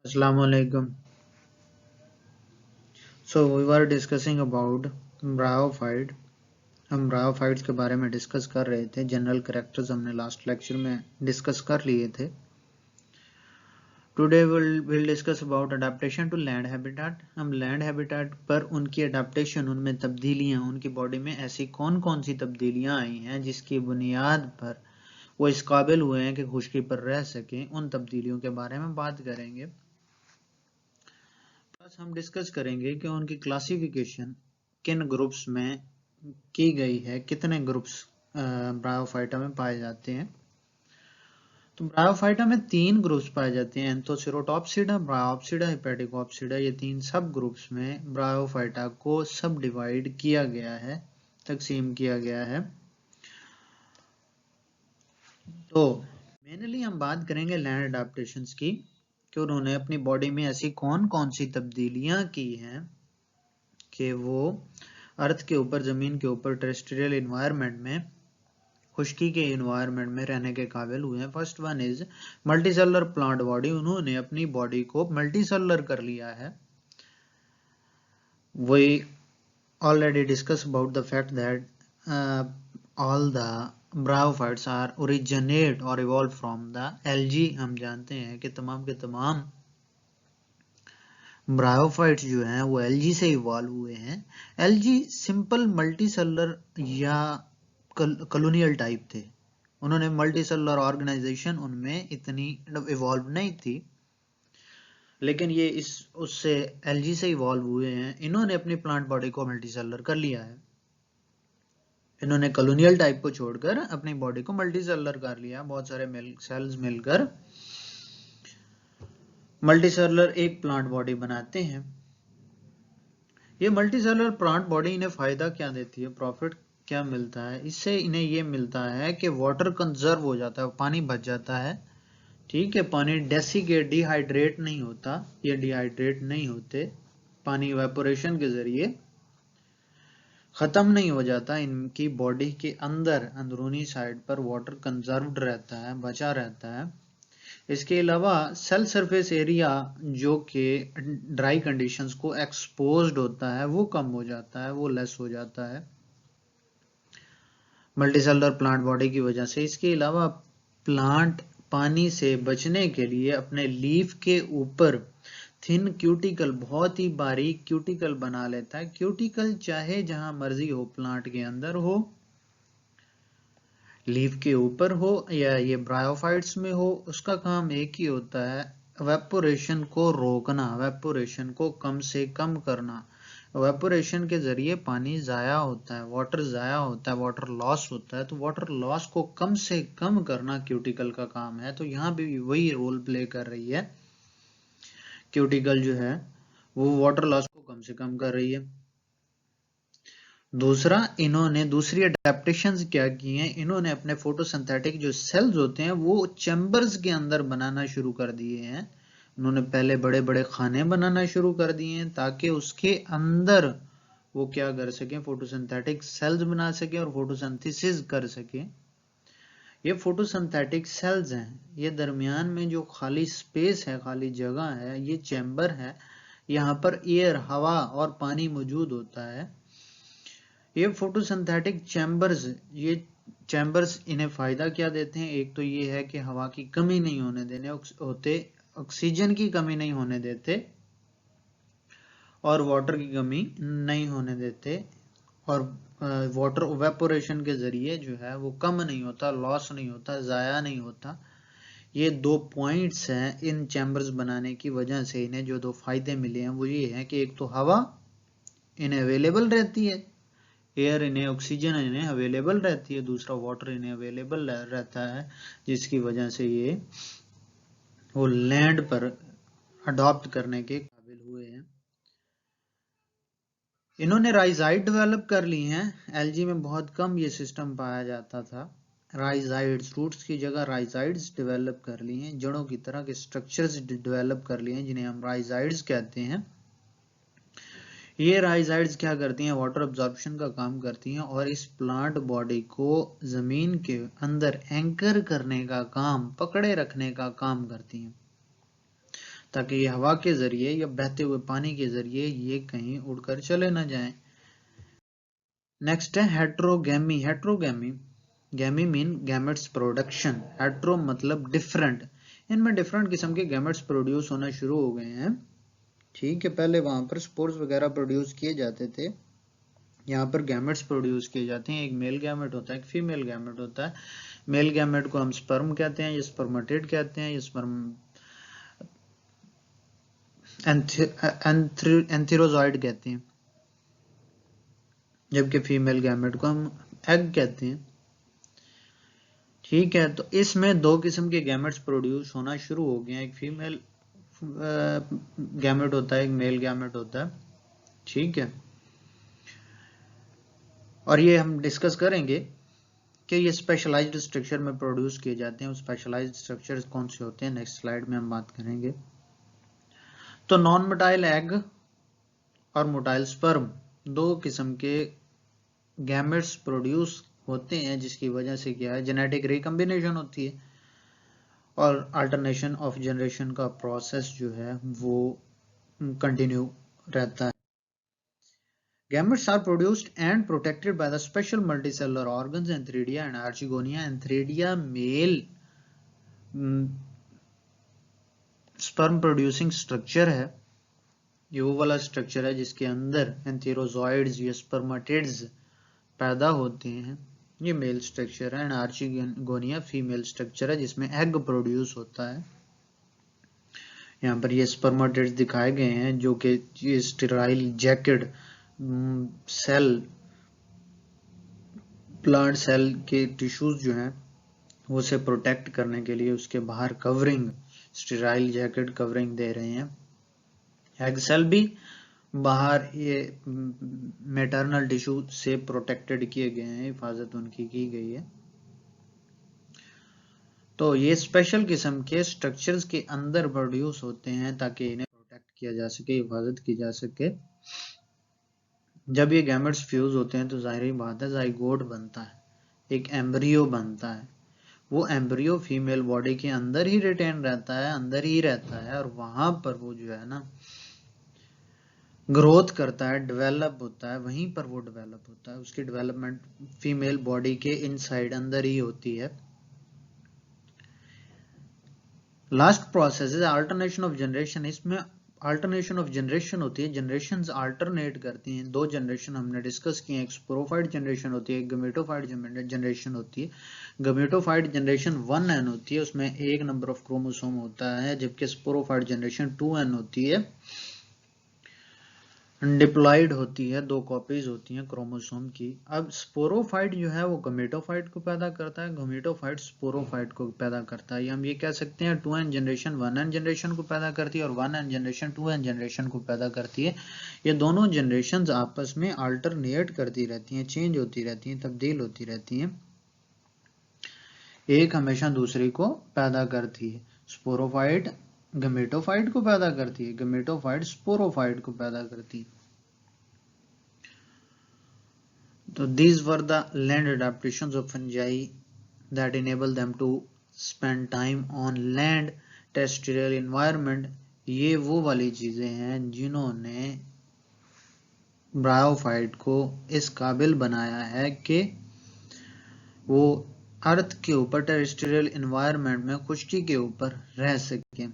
Assalamu alaikum. So we were discussing about bryophyte. हम bryophytes के बारे में डिस्कस कर रहे थे. जनरल कैरेक्टर्स हमने लास्ट लेक्चर में डिस्कस कर लिए थे. Today we'll discuss about adaptation to land habitat. हम लैंड हैबिटेट पर उनकी अडेप्टेशन, उनमें तब्दीलियां, उनकी बॉडी में ऐसी कौन कौन सी तब्दीलियां आई हैं जिसकी बुनियाद पर वो इस काबिल हुए हैं कि खुशकी पर रह सकें, उन तब्दीलियों के बारे में बात करेंगे. हम डिस्कस करेंगे कि उनकी क्लासिफिकेशन किन ग्रुप्स में की गई है, कितने ग्रुप्स ब्रायोफाइटा में पाए जाते हैं. तो ब्रायोफाइटा में 3 ग्रुप्स पाए जाते हैं, एंथोसेरोटॉप्सिडा, ब्रायोप्सिडा, हेपेटिकोप्सिडा. ये 3 सब ग्रुप्स में ब्रायोफाइटा को सब डिवाइड किया गया है, तकसीम किया गया है. तो मेनली हम बात करेंगे लैंड अडेप्टेशंस की, कि उन्होंने अपनी बॉडी में ऐसी कौन कौन सी तब्दीलियां की हैं कि वो अर्थ के ऊपर, जमीन के ऊपर, टेरेस्ट्रियल एनवायरनमेंट में, खुश्की के एनवायरनमेंट में रहने के काबिल हुए हैं. First one is multicellular plant body. उन्होंने अपनी बॉडी को मल्टीसेलुलर कर लिया है. We already discuss about the fact that all the bryophytes are originate or evolve from the algae. हम जानते हैं कि तमाम के तमाम ब्रायोफाइट्स जो हैं वो एल्गी से इवॉल्व हुए हैं. एल्गी सिंपल मल्टीसेलुलर या कॉलोनियल टाइप थे. उन्होंने मल्टीसेलुलर ऑर्गेनाइजेशन उनमें इतनी इवॉल्व नहीं थी, लेकिन ये उससे एल्गी से इवॉल्व हुए हैं. इन्होंने अपनी प्लांट बॉडी को मल्टीसेलुलर कर लिया है. इन्होंने कॉलोनियल टाइप को छोड़कर अपनी बॉडी को मल्टीसेलुलर कर लिया. बहुत सारे सेल्स मिलकर मल्टीसेलुलर एक प्लांट बॉडी बनाते हैं. ये मल्टीसेलुलर प्लांट बॉडी इन्हें फायदा क्या देती है, प्रॉफिट क्या मिलता है? इससे इन्हें ये मिलता है कि वाटर कंजर्व हो जाता है, पानी बच जाता है. ठीक है, पानी डेसिकेट, डिहाइड्रेट नहीं होता, ये डिहाइड्रेट नहीं होते, पानी इवेपोरेशन के जरिए खत्म नहीं हो जाता. इनकी बॉडी के अंदर अंदरूनी साइड पर वाटर कंजर्व्ड रहता है, बचा रहता है. इसके अलावा सेल सरफेस एरिया जो कि ड्राई कंडीशंस को एक्सपोज्ड होता है वो कम हो जाता है, वो लेस हो जाता है मल्टीसेलुलर प्लांट बॉडी की वजह से. इसके अलावा प्लांट पानी से बचने के लिए अपने लीफ के ऊपर थिन क्यूटिकल, बहुत ही बारीक क्यूटिकल बना लेता है. क्यूटिकल चाहे जहां मर्जी हो, प्लांट के अंदर हो, लीफ के ऊपर हो, या ये ब्रायोफाइट्स में हो, उसका काम एक ही होता है, वेपोरेशन को रोकना, वेपोरेशन को कम से कम करना. वेपोरेशन के जरिए पानी जाया होता है, वाटर जाया होता है, वाटर लॉस होता है. तो वाटर लॉस को कम से कम करना क्यूटिकल का काम है. तो यहाँ भी वही रोल प्ले कर रही है. क्यूटिकल जो है वो वाटर लॉस को कम से कम कर रही है. दूसरा, इन्होंने दूसरी अडेप्टेशंस क्या की हैं, इन्होंने अपने फोटोसिंथेटिक जो सेल्स होते हैं वो चैम्बर्स के अंदर बनाना शुरू कर दिए हैं. उन्होंने पहले बड़े बड़े खाने बनाना शुरू कर दिए हैं ताकि उसके अंदर वो क्या कर सकें, फोटोसिंथेटिक सेल्स बना सकें और फोटोसिंथेसिस कर सकें. ये फोटोसिंथेटिक सेल्स हैं, ये दरमियान में जो खाली स्पेस है, खाली जगह है, ये चैम्बर है. यहाँ पर एयर, हवा और पानी मौजूद होता है. ये फोटोसिंथेटिक चैम्बर्स, ये चैम्बर्स इन्हें फायदा क्या देते हैं? एक तो ये है कि हवा की कमी नहीं होने देने होते, ऑक्सीजन की कमी नहीं होने देते और वाटर की कमी नहीं होने देते. और वाटर इवेपोरेशन के जरिए जो है वो कम नहीं होता, लॉस नहीं होता, जाया नहीं होता. ये 2 पॉइंट्स हैं इन चैम्बर्स बनाने की वजह से. इन्हें जो 2 फायदे मिले हैं वो ये है कि एक तो हवा इन्हें अवेलेबल रहती है, एयर इन्हें, ऑक्सीजन इन्हें अवेलेबल रहती है. दूसरा, वाटर इन्हें अवेलेबल रहता है, जिसकी वजह से ये वो लैंड पर अडॉप्ट करने के काबिल हुए हैं. इन्होंने राइजाइड डेवलप कर ली हैं. एल्गी में बहुत कम ये सिस्टम पाया जाता था. राइजाइड्स, रूट्स की जगह राइजाइड्स डेवलप कर ली हैं, जड़ों की तरह के स्ट्रक्चर्स डेवलप कर लिए हैं जिन्हें हम राइजाइड्स कहते हैं. ये राइजाइड्स क्या करती हैं, वाटर अब्जॉर्प्शन का काम करती हैं और इस प्लांट बॉडी को जमीन के अंदर एंकर करने का काम, पकड़े रखने का काम करती हैं. ताकि ये हवा के जरिए या बहते हुए पानी के जरिए ये कहीं उड़कर चले ना जाएं। नेक्स्ट है heterogamy. Heterogamy, गैमी mean gametes production. Hetero मतलब डिफरेंट, इनमें डिफरेंट किस्म के गैमेट्स प्रोड्यूस होना शुरू हो गए हैं। ठीक है, पहले वहां पर स्पोर्स वगैरह प्रोड्यूस किए जाते थे, यहाँ पर गैमेट्स प्रोड्यूस किए जाते हैं। एक मेल गैमेट होता है, एक फीमेल गैमेट होता है। मेल गैमेट को हम स्पर्म कहते हैं, ये स्पर्मेटिड कहते हैं, ये स्पर्म एंथेरोजॉइड कहते हैं, जबकि फीमेल गैमेट को हम एग कहते हैं। ठीक है, तो इसमें दो किस्म के गैमेट्स प्रोड्यूस होना शुरू हो गए हैं, एक फीमेल गैमेट होता है, एक मेल गैमेट होता है। ठीक है, और ये हम डिस्कस करेंगे कि ये स्पेशलाइज्ड स्ट्रक्चर में प्रोड्यूस किए जाते हैं। स्पेशलाइज्ड स्ट्रक्चर्स कौन से होते हैं, नेक्स्ट स्लाइड में हम बात करेंगे। तो नॉन मोटाइल एग और मोटाइल स्पर्म, दो किस्म के गैमेट्स प्रोड्यूस होते हैं, जिसकी वजह से क्या है, जेनेटिक रिकम्बिनेशन होती है और अल्टरनेशन ऑफ जनरेशन का प्रोसेस जो है वो कंटिन्यू रहता है। Gametes are produced and protected by the special multicellular organs Antheridia and Archegonia. Antheridia male sperm producing structure है, ये वो वाला स्ट्रक्चर है जिसके अंदर एंथेरोजॉइड्स या स्पर्मेटिड्स पैदा होते हैं, ये मेल स्ट्रक्चर है। एंड आर्चिगोनिया फीमेल स्ट्रक्चर है जिसमें एग प्रोड्यूस होता है। यहाँ पर ये स्पर्मेटिड्स दिखाए गए हैं जो कि sterile jacket cell, plant cell के टिश्यूज जो हैं वो उसे प्रोटेक्ट करने के लिए उसके बाहर कवरिंग, स्टेराइल जैकेट कवरिंग दे रहे हैं। एग सेल भी बाहर ये मैटरनल टिश्यू से प्रोटेक्टेड किए गए हैं, हिफाजत उनकी की गई है। तो ये स्पेशल किस्म के स्ट्रक्चर्स के अंदर प्रोड्यूस होते हैं ताकि इन्हें प्रोटेक्ट किया जा सके, हिफाजत की जा सके। जब ये गैमेट्स फ्यूज होते हैं तो जाहिर बात है जाइगोट बनता है, एक एम्ब्रियो बनता है। वो एम्ब्रियो फीमेल बॉडी के अंदर ही रिटेन रहता है, अंदर ही रहता है, और वहां पर वो जो है ना ग्रोथ करता है, डेवलप होता है, वहीं पर वो डेवलप होता है। उसकी डेवलपमेंट फीमेल बॉडी के इनसाइड अंदर ही होती है। लास्ट प्रोसेस है अल्टरनेशन ऑफ जनरेशन। इसमें अल्टरनेशन ऑफ जनरेशन होती है, जनरेशंस अल्टरनेट करती हैं। दो जनरेशन हमने डिस्कस किए हैं, एक स्पोरोफाइट जनरेशन होती है, एक गमेटोफाइट जनरेशन होती है। गमेटोफाइट जनरेशन 1n होती है, उसमें एक नंबर ऑफ क्रोमोसोम होता है, जबकि स्पोरोफाइट जनरेशन 2n होती है, डिप्लॉइड होती है, दो कॉपीज होती हैं क्रोमोसोम की। अब स्पोरोफाइट जो है वो गमेटोफाइट को पैदा करता है, गमेटोफाइट स्पोरोफाइट को पैदा करता है। हम ये कह सकते हैं 2n जनरेशन 1n जनरेशन को पैदा करती है और 1n जनरेशन 2n जनरेशन को पैदा करती है। ये दोनों जनरेशन आपस में अल्टरनेट करती रहती हैं, चेंज होती रहती हैं, तब्दील होती रहती हैं, एक हमेशा दूसरी को पैदा करती है। स्पोरोफाइट गमेटोफाइट को पैदा करती है, गमेटोफाइट स्पोरोफाइट को पैदा करती है। तो these were the land adaptations of fungi that enable them to spend time on land terrestrial environment। ये वो वाली चीजें हैं जिन्होंने ब्रायोफाइट को इस काबिल बनाया है कि वो अर्थ के ऊपर टेरेस्ट्रियल एनवायरनमेंट में खुश्की के ऊपर रह सके।